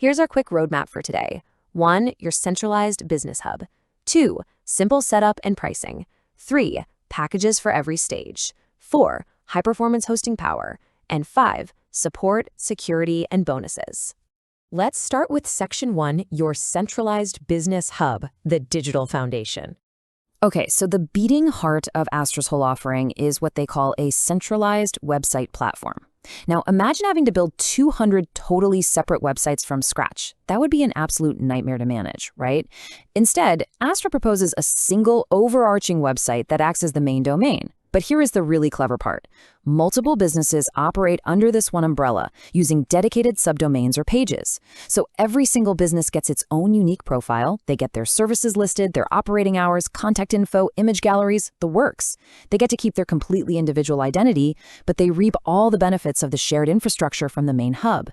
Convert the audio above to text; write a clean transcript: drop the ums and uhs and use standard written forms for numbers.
Here's our quick roadmap for today. 1. Your centralized business hub. 2. Simple setup and pricing. 3. Packages for every stage. 4. High-performance hosting power. And 5. Support, security, and bonuses. Let's start with Section 1, your centralized business hub, the digital foundation. Okay, so the beating heart of Astra's whole offering is what they call a centralized website platform. Now, imagine having to build 200 totally separate websites from scratch. That would be an absolute nightmare to manage, right? Instead, Astra proposes a single overarching website that acts as the main domain. But here is the really clever part. Multiple businesses operate under this one umbrella using dedicated subdomains or pages. So every single business gets its own unique profile. They get their services listed, their operating hours, contact info, image galleries, the works. They get to keep their completely individual identity, but they reap all the benefits of the shared infrastructure from the main hub.